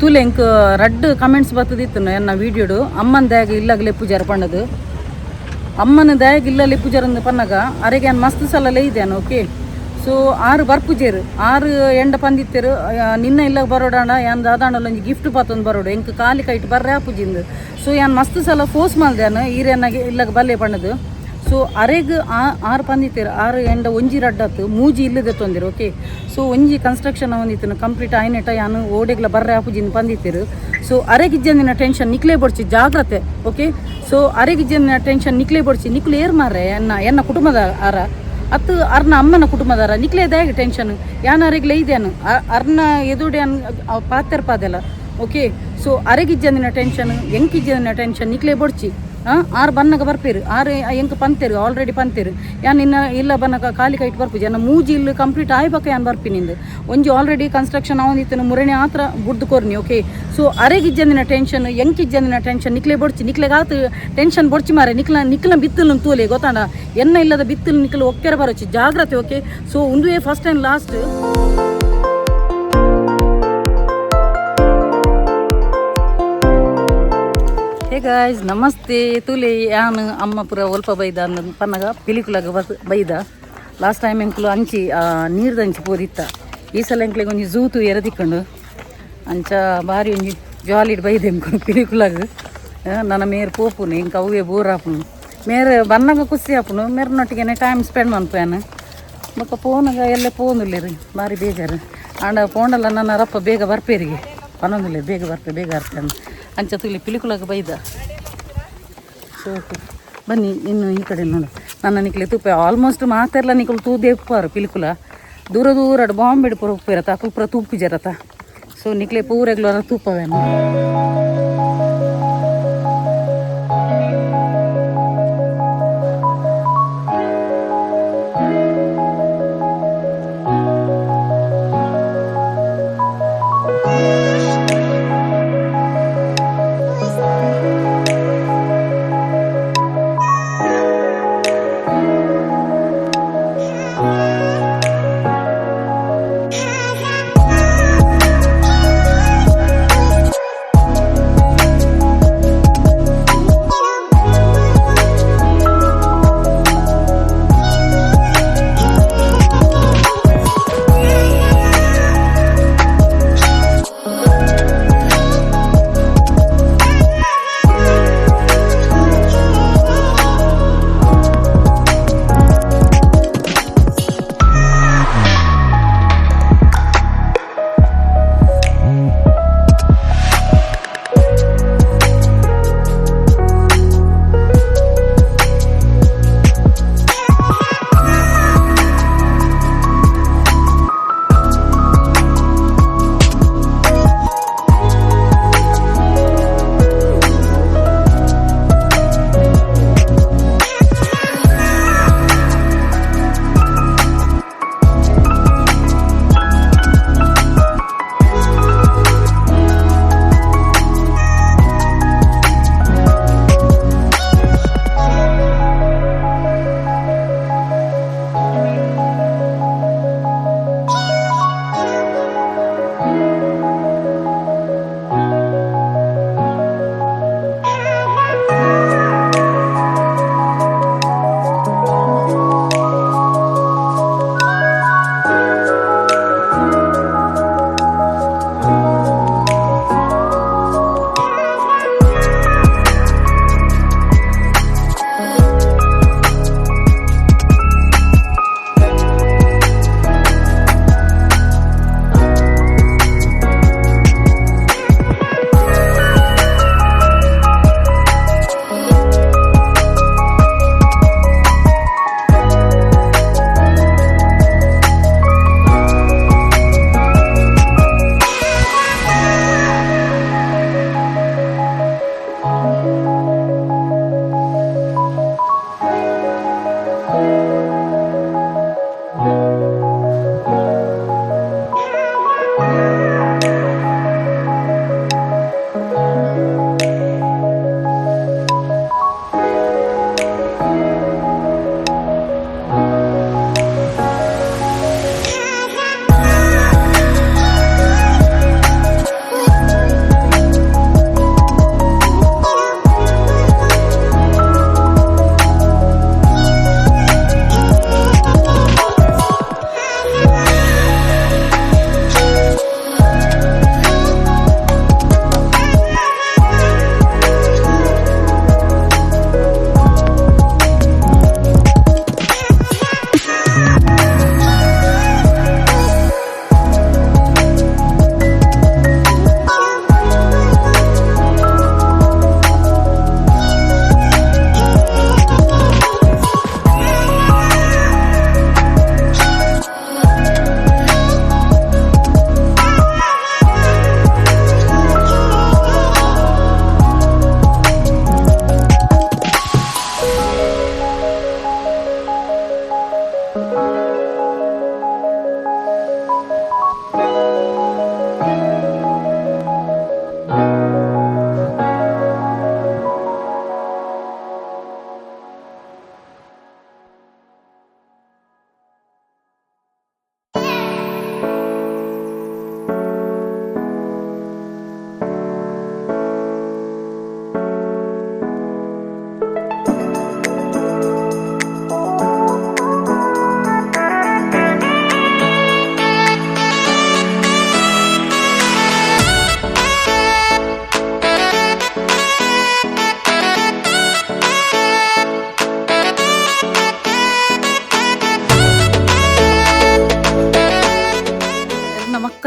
ತೂಲೆ ಎಂಕ್ ರಡ್ ಕಮೆಂಟ್ಸ್ ಬರ್ತದಿತ್ತು ಎನ್ನ ವೀಡಿಯೋಡು ಅಮ್ಮನ ದಯಾಗ ಇಲ್ಲಾಗಲೇ ಪೂಜಾರ ಪಣ್ಣದು ಅಮ್ಮನ ದಯಾಗ ಇಲ್ಲಲ್ಲಿ ಪೂಜಾರಂದು ಪನ್ನಗ ಅರೆಗೆ ನಾನು ಮಸ್ತ್ ಸಲ ಇದ್ದೇನೆ ಓಕೆ ಸೊ 6 ಬರ್ಪುಜೇರು 6 ಎಂಡ ಪಂದಿತ್ತೇರು ನಿನ್ನ ಇಲ್ಲಾಗ ಬರೋಡಾಣ ಯಾನ್ ದಾದಾಂಡಲ್ಲ ಒಂಜಿ ಗಿಫ್ಟ್ ಪಾತೊಂದು ಬರೋಡು ಎಂಕ್ ಕಾಲಿ ಕೈಟ್ ಬರ್ರೆ ಪೂಜಿಂದು ಸೊ ಯಾನ್ ಮಸ್ತ್ ಸಲ ಫೋರ್ಸ್ ಮಾಡ್ದೇನು ಈರೇನಾಗೆ ಇಲ್ಲಾಗ ಬಲ್ಲೆ ಪಣ್ಣದು ಸೊ ಅರೆಗ್ 6 ಪಂದಿತ್ತೇರು 6 ಎಂಡ ಒಂಜಿ ರಡ್ಡತ್ತು ಮೂಜಿ ಇಲ್ಲದೆ ತೊಂದಿರು ಓಕೆ ಸೊ ಒಂಜಿ ಕನ್ಸ್ಟ್ರಕ್ಷನ್ ಒಂದಿತ್ತು ಕಂಪ್ಲೀಟ್ ಆಯ್ನೆಟ ಯಾನು ಓಡೆಗ್ಲ ಬರ್ರೆ ಪೂಜಿನ ಪಂದಿತ್ತೇರು ಸೊ ಅರೆಗಿಜ್ಜಂದಿನ ಟೆನ್ಷನ್ ನಿಕ್ಲೇ ಬಡ್ಸಿ ಜಾಗ್ರತೆ ಓಕೆ ಸೊ ಅರೆಗಿಜ್ಜಂದಿನ ಟೆನ್ಷನ್ ನಿಕ್ಲೇ ಬಡ್ಸಿ ನಿಕ್ಲು ಏರ್ ಮಾರ್ರೆ ಎನ್ನ ಕುಟುಂಬದ ಆರ ಅತ್ತು ಅರ್ನ ಅಮ್ಮನ ಕುಟುಂಬದಾರ ನಿಕ್ಲೇದಾಗಿ ಟೆನ್ಷನ್ ಯಾನ್ ಅರೆಗ್ಲೇ ಇದೇನು ಅರ್ನ ಎದುಡೆ ಪಾತೆರ್ ಪಾದೆಲ್ಲ ಓಕೆ ಸೊ ಅರೆಗಿಜ್ಜಂದಿನ ಟೆನ್ಷನ್ ಎಂಕಿಜ್ಜಂದಿನ ಟೆನ್ಷನ್ ನಿಕ್ಲೇ ಬಡ್ಚಿ 6 ಬನ್ನಗ ಬರ್ಪೇರು 6 ಎಂಕ್ ಪಂತೇರು ಆಲ್ರೆಡಿ ಪಂತೇರು ಯಾನ್ ಇನ್ನ ಇಲ್ಲ ಬನ್ನಗ ಕಾಲಿ ಕೈಟ್ ಬರ್ಪುಜಿ ಯಾನ ಮೂಜಿ ಇಲ್ಲಿ ಕಂಪ್ಲೀಟ್ ಆಯ್ಬಕ್ಕ ಯಾನ್ ಬರ್ಪಿನಿಂದು ಒಂಜಿ ಆಲ್ರೆಡಿ ಕನ್ಸ್ಟ್ರಕ್ಷನ್ ಆವಂದಿತ್ತು ಮುರಣೆ ಆತ್ರ ಬುಡ್ದು ಕೊರ್ನಿ ಓಕೆ ಸೊ ಅರೆಗಿಜ್ಜಂದಿನ ಟೆನ್ಷನ್ ಎಂಕಿಜ್ಜಂದಿನ ಟೆನ್ಷನ್ ನಿಕ್ಲೆ ಬೊಡ್ಚಿ ನಿಕ್ಲೆಗಾತು ಟೆನ್ಷನ್ ಬೊಡ್ಚಿ ಮಾರೆ ನಿಕ್ಲ ಬಿತ್ತಲು ತೂಲೆ ಗೊತ್ತಾಂಡ ಎನ್ನ ಇಲ್ಲದ ಬಿತ್ತಲು ನಿಕ್ಲು ಒಕ್ಕೆರ ಬರೋಚಿ ಜಾಗ್ರತೆ ಓಕೆ ಸೊ ಒಂದುವೇ first and last hey guys ನಮಸ್ತೆ ತೂಲೆ ಯಾನು ಅಮ್ಮ ಪೂರ ಒಲ್ಪ ಬೈದ ಅಂದ ಪನ್ನಗ ಪಿಲಿಕುಲಾಗ ಬೈದ ಲಾಸ್ಟ್ ಟೈಮ್ ಎಂಕ್ಲು ಅಂಚಿ ನೀರ್ದಂಚಿ ಪೋದಿತ್ತ ಈ ಸಲ ಎಂಕ್ಲಿಗೆ ಒಂಜಿ ಝೂತು ಎರದಿಕ್ಕೊಂಡು ಅಂಚ ಭಾರಿ ಒಂಜಿ ಜಾಲಿಡ್ ಬೈದೆ ಎಂಕು ಪಿಲಿಕುಲಾಗ ನನ್ನ ಮೇರ್ ಪೋಪುನು ಎಂಕ ಅವೇ ಬೋರ್ ಆಪುನು ಮೇರೆ ಬನ್ನಗ ಖುಷಿ ಆಪುನು ಮೇರ್ನೊಟ್ಟಿಗೆ ಟೈಮ್ ಸ್ಪೆಂಡ್ ಮನ್ಪೇನು ಬೊಕ್ಕ ಫೋನಾಗ ಎಲ್ಲೇ ಪೋನುಲ್ಲೇರಿ ಭಾರಿ ಬೇಜಾರು ಆಂಡ ಪೋಂಡಲ್ಲ ನನ್ನ ರಪ್ಪ ಬೇಗ ಬರ್ಪೇರಿಗೆ ಪನ್ನೊಂದಿಲ್ಲ ಬೇಗ ಬರ್ತೆ ಅಂಚ ತುಲಿ ಪಿಲಿಕುಲಾಗ ಬೈದ ಸೊ ಬನ್ನಿ ಇನ್ನು ಈ ಕಡೆ ನೋಡು ನನ್ನ ನಿಕ್ಲೆ ತುಪ್ಪ ಆಲ್ಮೋಸ್ಟ್ ಮಾತೆಲ್ಲ ನಿಕ್ಲು ತೂದೇ ಉಪ್ಪಾರು ಪಿಲಿಕುಲ ದೂರ ಬಾಂಬೆ ಪೂರ ಉಪ್ಪಿರತ್ತ ಅಕಲ್ ಪೂರ ತೂಪು ಜರತ್ತ ಸೊ ನಿಕ್ಲೆ ಪೂರೆಗ್ಲರ ತೂಪವೇನು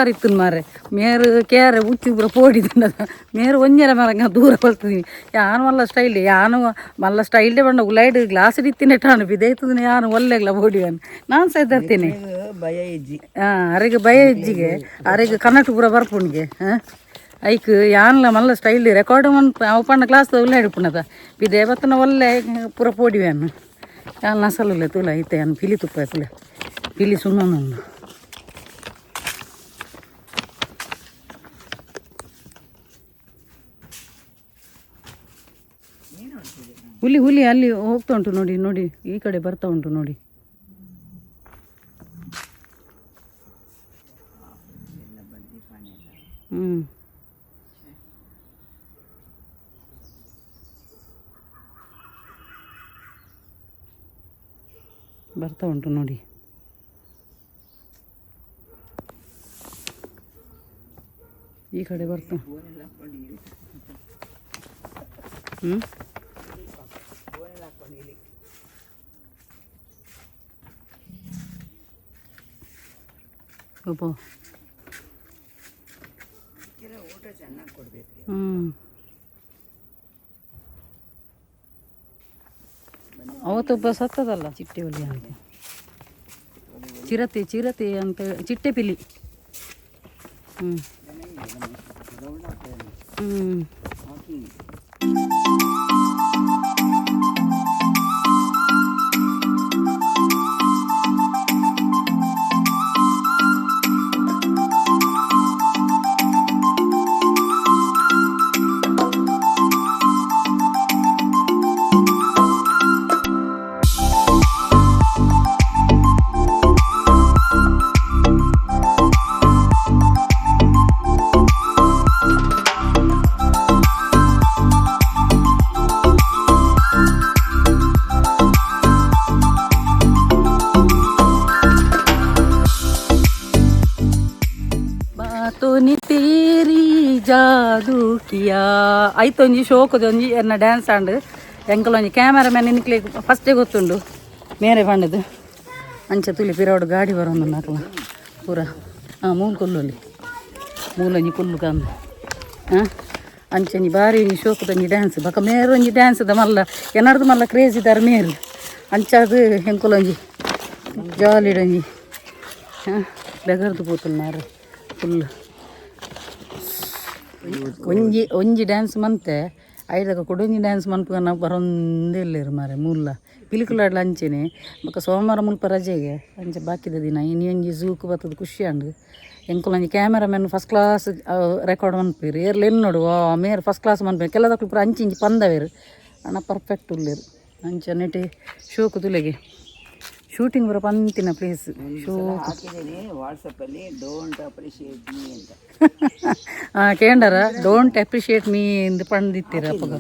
ಜೋಕರ್ ಇತ್ತು ಮಾರೆ ಮೇರು ಕೇರೆ ಉಚ್ಚಿ ಪೂರ ಪೋಡಿದ ಮೇರು ಒಂಜರ ಮರಂಗ ದೂರ ಬರ್ತದೆ ಯಾನು ಮಲ್ಲ ಸ್ಟೈಲ್ ಯಾನು ಮಲ್ಲ ಸ್ಟೈಲ್ಡೆ ಬಂಡ ಉಲೈಡ್ ಗ್ಲಾಸ್ ಇತ್ತಿನ ಟಾನು ಬಿದೈತದ ಯಾನು ಒಳ್ಳೆಗ್ಲ ಬೋಡಿವನ್ ನಾನು ಸಹ ತರ್ತೀನಿ ಭಯ ಇಜ್ಜಿ ಅರೆಗೆ ಭಯ ಇಜ್ಜಿಗೆ ಅರೆಗೆ ಕನ್ನಡ ಪೂರ ಬರ್ಪುಣ್ಗೆ ಐಕ್ ಯಾನ್ಲ ಮಲ್ಲ ಸ್ಟೈಲ್ ರೆಕಾರ್ಡ್ ಅವ ಪಣ್ಣ ಕ್ಲಾಸ್ ಉಲ್ಲ ಹಿಡ್ಪುಣದ ಬಿದೆ ಬತ್ತನ ಒಳ್ಳೆ ಪೂರ ಪೋಡಿವ್ಯಾನು ಯಾನ್ ನಸಲುಲ್ಲೆ ತುಲ ಐತೆ ಅನ್ ಪಿಲಿ ತುಪ್ಪ ತುಲೆ ಪಿಲಿ ಸುಣ್ಣನೊಂದು ಹುಲಿ ಹುಲಿ ಅಲ್ಲಿ ಹೋಗ್ತಾ ಉಂಟು ನೋಡಿ ನೋಡಿ ಈ ಕಡೆ ಬರ್ತಾ ಉಂಟು ನೋಡಿ ಬರ್ತಾ ಉಂಟು ನೋಡಿ ಈ ಕಡೆ ಬರ್ತಾ ಒಬ್ಬ ಅವತ್ತೊಬ್ಬ ಸತ್ತದಲ್ಲ ಚಿಟ್ಟೆ ಹುಲಿ ಅಂತ ಚಿರತೆ ಅಂತ ಚಿಟ್ಟೆ ಪಿಲಿ ಜಾದು ಕಿಯಾ ಆಯ್ತು ಒಂಜಿ ಶೋಕದ ಒಂಜಿ ಎನ್ನ ಡ್ಯಾನ್ಸ್ ಆಂಡ್ ಎಂಕಲ್ ಒಂಜಿ ಕ್ಯಾಮರಾಮ್ಯಾನ್ ಇನ್ಕ್ಲೆ ಫಸ್ಟೇ ಗೊತ್ತುಂಡು ಮೇರೆ ಪಂಡದು ಅಂಚೆ ತುಲಿ ಪಿರೋಡು ಗಾಡಿ ಬರೋದು ನಾಕಲ ಪೂರ ಮೂಲು ಕೊಲ್ಲುಲ್ಲಿ ಮೂಲೊಂಜಿ ಕೊಲ್ಲು ಕಾಂದು ಅಂಚೆ ಬಾರಿ ಒಂಜಿ ಶೋಕದ ಒಂಜಿ ಡ್ಯಾನ್ಸ್ ಬಕ ಮೇರು ಒಂಜಿ ಡ್ಯಾನ್ಸ್ದ ಮಲ್ಲ ಎನ್ನಡ್ದು ಮಲ್ಲ ಕ್ರೇಜ್ ಇದ್ದಾರೆ ಮೇರು ಅಂಚಾದು ಹೆಂಕೊಲೊಂಜಿ ಜಾಲಿಡೊಂಜಿ ಬೆಗರ್ದು ಪೋತುಲ್ ಮಾರು ಫುಲ್ ಒಂಜಿ ಡ್ಯಾನ್ಸ್ ಮಂತೆ ಐದಾಗ ಕೊಡೊಂಜಿ ಡ್ಯಾನ್ಸ್ ಮನ್ಪುಗ ನಾವು ಬರೊಂದೇ ಇಲ್ಲೇರು ಮಾರೆ ಮೂಲ ಪಿಲಿಕುಲಾಡ್ಲ ಅಂಚೆನೆ ಬೊಕ್ಕ ಸೋಮವಾರ ಮುಲ್ಪ ರಜೆಗೆ ಅಂಚೆ ಬಾಕಿದ ದಿನ ಇನ್ನೊಂಜಿ ಝೂಕ್ ಬರ್ತದ ಖುಷಿ ಅಂಡು ಎಂಕುಲೊಂಜಿ ಕ್ಯಾಮರಾಮ್ಯಾನ್ ಫಸ್ಟ್ ಕ್ಲಾಸ್ ರೆಕಾರ್ಡ್ ಮನ್ಪೇರು ಏರ್ಲ ಎಲ್ಲಿ ನೋಡು ಮೇರ್ ಫಸ್ಟ್ ಕ್ಲಾಸ್ ಮನ್ಪೇರು ಕೆಲದಕ್ಕೂ ಪೂರ ಅಂಚಿ ಪಂದವೇರು ಅಣ್ಣ ಪರ್ಫೆಕ್ಟ್ ಉಳ್ಳೇರು ಅಂಚೆ ನೆಟೆ ಶೋಕು ತುಲೆಗೆ ಶೂಟಿಂಗ್ ಬರೋ ಪಂತಿನ ಪ್ಲೇಸ್ ಶೋ ವಾಟ್ಸಪ್ಪಲ್ಲಿ ಡೋಂಟ್ ಅಪ್ರಿಷಿಯೇಟ್ ಮೀ ಅಂತ ಕೇಂಡರ ಡೋಂಟ್ ಅಪ್ರಿಷಿಯೇಟ್ ಮೀ ಎಂದು ಪಂದಿತ್ತೀರ ಅಪ್ಪಗ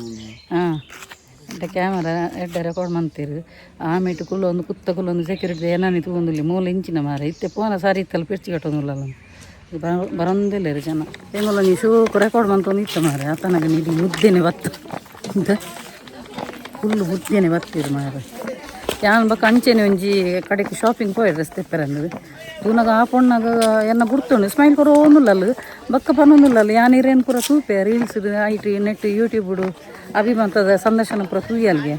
ಎಡ್ಡೆ ಕ್ಯಾಮರಾ ಎಡ್ಡೆ ರೆಕಾರ್ಡ್ ಮಾಡ್ತೀರಿ ಆಮೇಲೆ ಕುಲ್ಲೊಂದು ಕುತ್ತ ಕುಲ್ಲೊಂದು ಸೆಕ್ಯೂರಿಟಿ ಏನಾನಿ ತಗೊಂಡಿಲ್ಲ ಮೂಲ ಇಂಚಿನ ಮಾರ ಇತ್ತೆ ಪೋನ ಸಾರಿ ಇತ್ತಲ್ಲ ಪಿರ್ಚಿ ಕಟ್ಟೋದಿಲ್ಲ ಬರೋದಿಲ್ಲ ರೀ ಜನ ಹೆಂಗಲ್ಲ ನೀವು ಶೋ ರೆಕಾರ್ಡ್ ಮಾಡ್ಕೊಂಡು ಇತ್ತು ಮಾರ ಆತನಾಗ ನೀಡಿ ಮುದ್ದೇನೆ ಬತ್ತು ಅಂತ ಫುಲ್ಲು ಮುದ್ದೇನೆ ಬತ್ತೀರಿ ಮಾರ ಯಾನ್ ಬಕ್ಕ ಅಂಚೆನೆ ಒಂಜಿ ಕಡೆಗೆ ಶಾಪಿಂಗ್ ಪೋಯ್ ರಸ್ತೆ ಪೆರಂದು ತೂನಾಗ ಆ ಪೊಣ್ಣಾಗ ಎನ್ನ ಬುಡ್ತುಂಡು ಸ್ಮೈಲ್ ಕೊರೋನುಲ್ಲಲ್ಲ ಬಕ್ಕ ಪನ್ನೊಂದುಲ್ಲಲ್ಲ ಯಾನಿರೇನು ಪೂರ ತೂಪೆ ರೀಲ್ಸ್ ಐಟಿ ನೆಟ್ ಯೂಟ್ಯೂಬ್ಡು ಅಭಿಮಂತದ ಸಂದರ್ಶನ ಪೂರ ತೂಯಲ್ಗೆ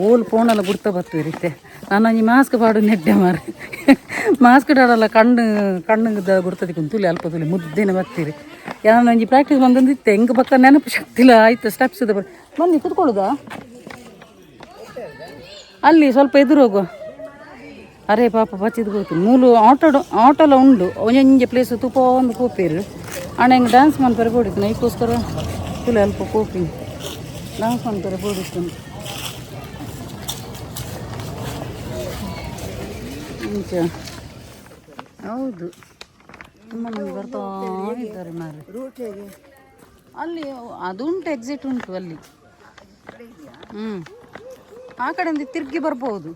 ಓಲ್ ಫೋನೆಲ್ಲ ಬುಡ್ತಾ ಬರ್ತುವಿರಿತ್ತೆ ನಾನು ಒಂಜಿ ಮಾಸ್ಕ್ ಪಾಡು ನೆಡ್ಡೆ ಮಾರ ಮಾಸ್ಕ್ ಡಾಡಲ್ಲ ಕಣ್ಣುದ ಗುಡ್ತದಿ ತುಲಿ ಅಲ್ಪ ತುಲಿ ಮುದ್ದೇನೆ ಬರ್ತೀರಿ ನಾನು ಒಂಜಿ ಪ್ರಾಕ್ಟೀಸ್ ಬಂದಿತ್ತೆ ಹೆಂಗೆ ಬಕ್ಕ ನೆನಪು ಶಕ್ತಿಲ್ಲ ಆಯ್ತು ಸ್ಟೆಪ್ಸ್ ಇದೆ ಬನ್ನಿ ಕುತ್ಕೊಳ್ಳೋದಾ ಅಲ್ಲಿ ಸ್ವಲ್ಪ ಎದುರು ಹೋಗುವ ಅರೆ ಪಾಪ ಬಚ್ಚಿದ್ ಹೋಯ್ತು ಮೂಲು ಆಟೋಲ ಉಂಡು ಒಂಜೊಂಜೆ ಪ್ಲೇಸ್ ತುಪ್ಪ ಒಂದು ಕೋಪೇರು ಅಣ್ಣ ಹೆಂಗೆ ಡ್ಯಾನ್ಸ್ ಮಾಡ್ತಾರೆ ಬೋಡಿತ್ತು ನೈಕೋಸ್ಕರ ತುಲೆ ಅಲ್ಪ ಕೋಪಿ ಡ್ಯಾನ್ಸ್ ಮಾಡ್ತಾರೆ ಬೋಡಿತ್ತು ಮುಂಚ ಹೌದು ತುಂಬ ಮಂದಿ ಬರ್ತಾ ಇದ್ದಾರೆ ಮಾರೆ ಅಲ್ಲಿ ಅದುಂಟು ಎಕ್ಸಿಟ್ ಉಂಟು ಅಲ್ಲಿ ಆ ಕಡೆಯಿಂದ ತಿರುಗಿ ಬರ್ಬೋದು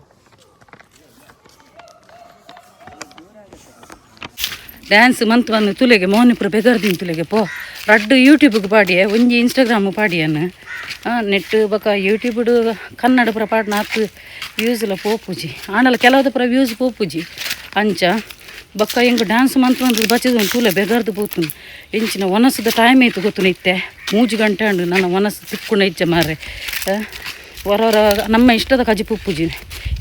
ಡ್ಯಾನ್ಸ್ ಮಂತ್ ಬಂದು ತುಲೆಗೆ ಮೋನಿಪುರ ಬೆಗರ್ದಿನ ತುಲೆಗೆ ಪೋ ರಡ್ಡು ಯೂಟ್ಯೂಬ್ಗೆ ಪಾಡಿಯೆ ಒಂಜಿ ಇನ್ಸ್ಟಾಗ್ರಾಮ್ ಪಾಡಿಯನ್ನ ನೆಟ್ ಬಕ ಯೂಟ್ಯೂಬ್ಡು ಕನ್ನಡ ಪುರ ಪಾಡ್ನ ಹತ್ತು ವ್ಯೂಸ್ಲ ಪೋಪುಜಿ ಆನಲ್ಲ ಕೆಲವದ ಪುರ ವ್ಯೂಸ್ ಪೋಪುಜಿ ಅಂಚ ಬಕ್ಕ ಹೆಂಗೆ ಡ್ಯಾನ್ಸ್ ಮಂತ್ರ ಬಚ್ಚಿದ ತೂಲೆ ಬೆಗರ್ದು ಹೋಗ್ತೀನಿ ಎಂಚಿನ ಒನಸದ ಟೈಮ್ ಆಯ್ತು ಗೊತ್ತು ಇತ್ತೆ 3 ಗಂಟೆ ಅಂಡು ನನ್ನ ಒನಸು ತಿಕ್ಕೊಂಡು ಇಚ್ಚೆ ಮಾರ್ರೆ ಹೊರ ನಮ್ಮ ಇಷ್ಟದ ಕಜಿ ಪುಪ್ಪುಜಿ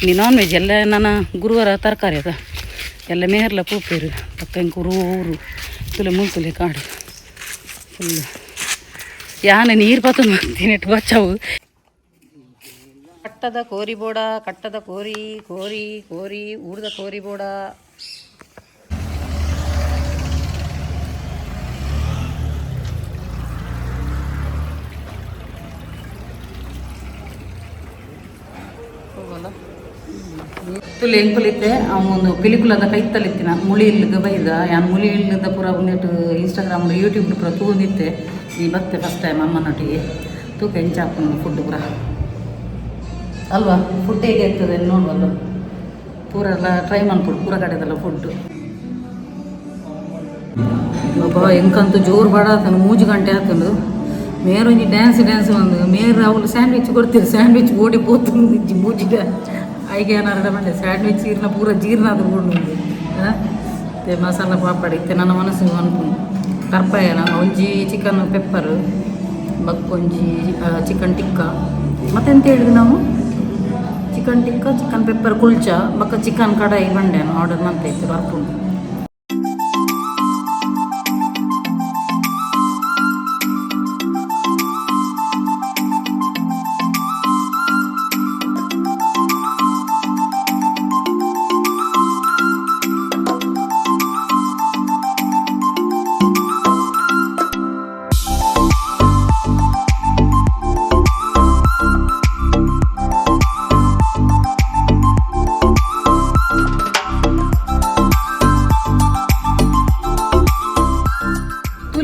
ಇನ್ನು ನಾನ್ ವೆಜ್ ಎಲ್ಲ ನನ್ನ ಗುರುವಾರ ತರಕಾರಿ ಅದ ಎಲ್ಲ ಮೇರ್ಲ ಪೂಪೇರು ಪಕ್ಕ ಹೆಂಗೆ ಊರು ತುಲೆ ಮುಳ್ತುಲೆ ಕಾಡು ಫುಲ್ಲು ಯಾನ ನೀರು ಪಾತ್ರ ಮಾಡ್ತೀನಿ ಇಟ್ಟು ಬಚ್ಚಾವು ಕಟ್ಟದ ಕೋರಿ ಬೋಡ ಕಟ್ಟದ ಕೋರಿ ಕೋರಿ ಕೋರಿ ಊಡ್ದ ಕೋರಿ ಬೋಡ ತುಳು ಎಂಕುಲಿತ್ತೆ ಅವನು ಪಿಲಿಕುಲದ ಕೈತಲಿತ್ತಿನ ಮುಳಿ ಇಲ್ಲದ ಬೈದ ಯಾನು ಮುಳಿ ಇಲ್ಲದ ಪೂರ ಬಂದಿಟ್ಟು ಇನ್ಸ್ಟಾಗ್ರಾಮ್ ಯೂಟ್ಯೂಬ್ ಪೂರ ತೂಂದಿತ್ತೆ ಈ ಬತ್ತೆ ಫಸ್ಟ್ ಟೈಮ್ ಅಮ್ಮನೊಟ್ಟಿಗೆ ತೂಕ ಹೆಂಚಾಕೊಂಡು ಫುಡ್ ಪೂರ ಅಲ್ವಾ ಫುಡ್ ಹೇಗೆ ಇರ್ತದೆ ನೋಡುವಲ್ಲ ಪೂರ ಎಲ್ಲ ಟ್ರೈ ಮಾಡ್ಬಿಡು ಪೂರ ಕಡೆದಲ್ಲ ಫುಡ್ಡು ಒಬ್ಬ ಎಂಕಂತೂ ಜೋರು ಬಾಡ ಆತನು 3 ಗಂಟೆ ಆತನು ಮೇರೊಂಜಿ ಡ್ಯಾನ್ಸ್ ಒಂದು ಮೇರು ಅವಳು ಸ್ಯಾಂಡ್ವಿಚ್ ಕೊಡ್ತೀರಿ ಸ್ಯಾಂಡ್ವಿಚ್ ಓಡಿ ಪೋತು ಮೂಜಿಗೆ ಐಗೆ ಏನಾರ ಬಂಡೆ ಸ್ಯಾಂಡ್ವಿಚ್ ಜೀರ್ಣ ಪೂರ ಜೀರ್ಣ ಅದು ಕೊಂಡು ಮತ್ತೆ ಮಸಾಲ ಪಾಪಡ್ ಇತ್ತೆ ನನ್ನ ಮನಸ್ಸು ಅನ್ಕೊಂಡು ಕರ್ಪಾಯ ನಾನು ಒಂಜಿ ಚಿಕನ್ ಪೆಪ್ಪರ್ ಬಕ್ಕೊಂಜಿ ಚಿಕನ್ ಟಿಕ್ಕ ಮತ್ತೆಂತ ಹೇಳಿದ್ವಿ ನಾವು chicken tikka chicken pepper kulcha ಬಕ್ಕ ಚಿಕನ್ ಕಡಾಯಿ ಬಂಡೆ ಆರ್ಡರ್ ಮಾಡ್ತೈತೆ ಬರ್ಕೊಂಡು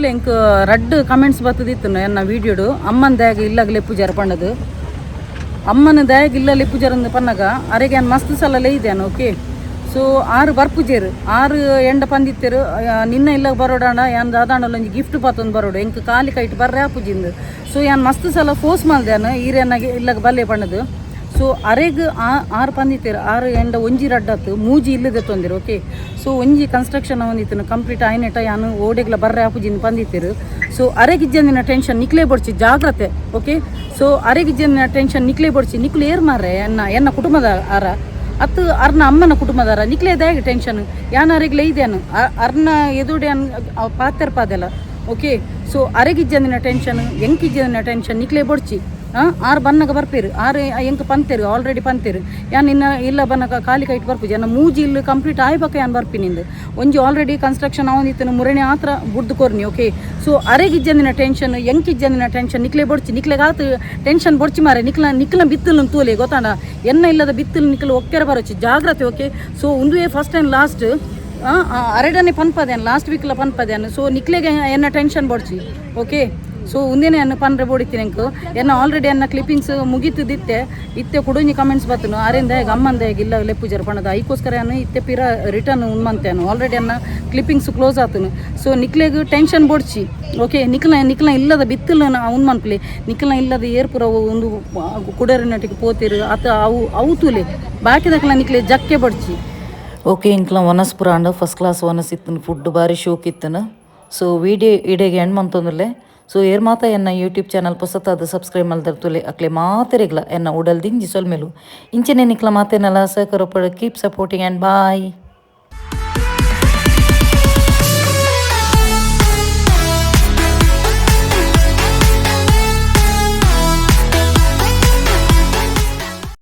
ಎಂಕ್ ರಡ್ಡು ಕಮೆಂಟ್ಸ್ ಬರ್ತದಿತ್ತು ಎನ್ನ ವೀಡಿಯೋಡು ಅಮ್ಮನ ದಾಯಗ ಇಲ್ಲಾಗಲೇ ಪೂಜಾರ ಪಂಡದು ಅಮ್ಮನ ದಾಯಗ ಇಲ್ಲಲ್ಲಿ ಪೂಜಾರಂದು ಪನ್ನಗ ಅರೆಗೆ ಏನು ಮಸ್ತ್ ಸಲ ಲೇಯ್ದೇನು ಓಕೆ ಸೊ 6 ಬರ್ಪುಜೇರು 6 ಎಂಡ ಪಂದಿತ್ತೇರು ನಿನ್ನ ಇಲ್ಲಾಗ ಬರೋಡಾಣ ಯಾನ್ ದಾದಾಂಡಲ್ಲ ಒಂಜಿ ಗಿಫ್ಟ್ ಪಾತೊಂದು ಬರೋಡು ಎಂಕ್ ಕಾಲಿ ಕೈಟ್ ಬರ್ರೆ ಆ ಪೂಜಿಂದು ಸೊ ಯಾನ್ ಮಸ್ತ್ ಸಲ ಫೋರ್ಸ್ ಮಾಡ್ದೇನು ಈರೇನಾಗೆ ಇಲ್ಲಾಗ ಬಲ್ಲೆ ಪಣ್ಣದು ಸೊ ಅರೆಗೆ 6 ಪಂದಿತ್ತೇರು 6 ಎಂಡ ಒಂಜಿ ರಡ್ಡತ್ತು ಮೂಜಿ ಇಲ್ಲದೆ ತೊಂದಿರು ಓಕೆ ಸೊ ಒಂಜಿ ಕನ್ಸ್ಟ್ರಕ್ಷನ್ ಒಂದಿತ್ತು ಕಂಪ್ಲೀಟ್ ಆಯ್ನೆಟ ಯಾನು ಓಡೆಗ್ಲ ಬರ್ರೆ ಆಪುಜಿನ ಪಂದಿತ್ತೇರು ಸೊ ಅರೆಗಿಜ್ಜಂದಿನ ಟೆನ್ಷನ್ ನಿಕ್ಲೇ ಬಡ್ಚಿ ಜಾಗ್ರತೆ ಓಕೆ ಸೊ ಅರೆಗಿಜ್ಜಂದಿನ ಟೆನ್ಷನ್ ನಿಕ್ಲೇ ಬಡ್ಚಿ ನಿಕ್ಲು ಏರ್ ಮಾರ್ರೆ ಎನ್ನ ಕುಟುಂಬದ ಆರ ಅತ್ತು ಅರ್ನ ಅಮ್ಮನ ಕುಟುಂಬದಾರ ನಿಕ್ಲೇದಾಗಿ ಟೆನ್ಷನ್ ಯಾನ್ ಅರೆಗ್ಲೇ ಇದೇನು ಅರ್ನ ಎದುಡೆ ಪಾತೆರ್ ಪಾದೆಲ್ಲ ಓಕೆ ಸೊ ಅರೆಗಿಜ್ಜಂದಿನ ಟೆನ್ಷನ್ ಎಂಕಿಜ್ಜಂದಿನ ಟೆನ್ಷನ್ ನಿಕ್ಲೇ ಬಡ್ಚಿ 6 ಬನ್ನಗ ಬರ್ಪೇರು 6 ಎಂಕ ಪಂತೇರು ಆಲ್ರೆಡಿ ಪಂತೇರು ಯಾನ್ ಇನ್ನ ಇಲ್ಲ ಬನ್ನಗ ಕಾಲಿ ಕೈಟ್ ಬರ್ಪು ಜನ ಮೂಜಿ ಇಲ್ಲಿ ಕಂಪ್ಲೀಟ್ ಆಯ್ಬಕ್ಕ ಯಾನ್ ಬರ್ಪಿನಿಂದು ಒಂಜಿ ಆಲ್ರೆಡಿ ಕನ್ಸ್ಟ್ರಕ್ಷನ್ ಆವಂದಿತ್ತು ಮುರಣೆ ಆತ್ರ ಬುಡ್ದು ಕೊರ್ನಿ ಓಕೆ ಸೊ ಅರೆಗಿಜ್ಜಂದಿನ ಟೆನ್ಷನ್ ಎಂಕಿಜ್ಜಂದಿನ ಟೆನ್ಷನ್ ನಿಕ್ಲೆ ಬಡ್ಚಿ ನಿಕ್ಲೆಗಾತು ಟೆನ್ಷನ್ ಬಡ್ಚಿ ಮಾರೆ ನಿಕ್ಲ ಬಿತ್ತಲು ತೂಲೆ ಗೊತ್ತಾಂಡ ಎನ್ನ ಇಲ್ಲದ ಬಿತ್ತಲು ನಿಕ್ಲು ಒಕ್ಕೆರ ಬರೋಚಿ ಜಾಗ್ರತೆ ಓಕೆ ಸೊ ಒಂದು ಫಸ್ಟ್ ಆ್ಯಂಡ್ ಲಾಸ್ಟ್ ಅರೆಡನೆ ಪನ್ಪದೇನು ಲಾಸ್ಟ್ ವೀಕ್ಲ ಪನ್ಪದೇನು ಸೊ ನಿಕ್ಲೆಗೆ ಎನ್ನ ಟೆನ್ಷನ್ ಬಡ್ಚಿ ಓಕೆ ಸೊ ಒಂದೇನೆ ಅನ್ನ ಪನ್ರೆ ಬೋಡಿತೀನಿ ಅಂಕು ಎನ್ನ ಆಲ್ರೆಡಿ ಅನ್ನ ಕ್ಲಿಪ್ಪಿಂಗ್ಸ್ ಮುಗೀತದಿತ್ತೆ ಇತ್ತೆ ಕುಡುಂಜಿ ಕಮೆಂಟ್ಸ್ ಬತ್ತನು ಅರಿಂದ ಹೇಗೆ ಅಮ್ಮಂದ ಹೇಗೆ ಇಲ್ಲ ಲೆಪ್ಪುಜರ್ ಪಣದ ಐಕೋಸ್ಕರ ಅನ್ನು ಇತ್ತೆ ಪಿರ ರಿಟರ್ನ್ ಉಣ್ಮಂತೇನು ಆಲ್ರೆಡಿ ಅನ್ನ ಕ್ಲಿಪ್ಪಿಂಗ್ಸ್ ಕ್ಲೋಸ್ ಆತನು ಸೊ ನಿಕ್ಲೆಗೆ ಟೆನ್ಷನ್ ಬೋಡ್ಚಿ ಓಕೆ ನಿಕ್ಲ ಇಲ್ಲದ ಬಿತ್ತಲು ಉಣ್ಮನ್ಪ್ಲಿ ನಿಕ್ಲ ಇಲ್ಲದ ಏರ್ಪುರ ಒಂದು ಕುಡರಿನಟಿಗೆ ಪೋತಿರು ಅತ ಅವು ತೂಲೆ ಬಾಕಿದಕ್ಲ ನಿಕ್ಲೆ ಜಕ್ಕೆ ಬಡ್ಚಿ ಓಕೆ ಇಂಕ್ಲ ವನಸ್ಪುರ ಅಂಡ ಫಸ್ಟ್ ಕ್ಲಾಸ್ ವನಸ್ ಇತ್ತನು ಫುಡ್ ಬಾರಿ ಶೋಕ್ ಇತ್ತನು ಸೊ ವಿಡಿಯೋ ಇಡೆಗೆ ಎಂಡ್ ಮಂತಂದ್ರೆ ಸೊ ಏರ್ ಮಾತ ಎನ್ನ ಯೂಟ್ಯೂಬ್ ಚಾನಲ್ ಪೊಸತ್ತಾದ ಸಬ್ಸ್ಕ್ರೈಬ್ ಮಲ್ದರ್ತುಲೆ ಅಕ್ಲೆ ಮಾತೆರೆಗ್ಲ ಎನ್ನ ಉಡಲ್ ದಿಂಜಿ ಸೊಲ್ಮೆಲು ಇಂಚನೆ ನಿಕ್ಲ ಮಾತೇನಲ್ಲ ಸಹಕಾರ ಕೀಪ್ ಸಪೋರ್ಟಿಂಗ್ ಆ್ಯಂಡ್ ಬಾಯ್.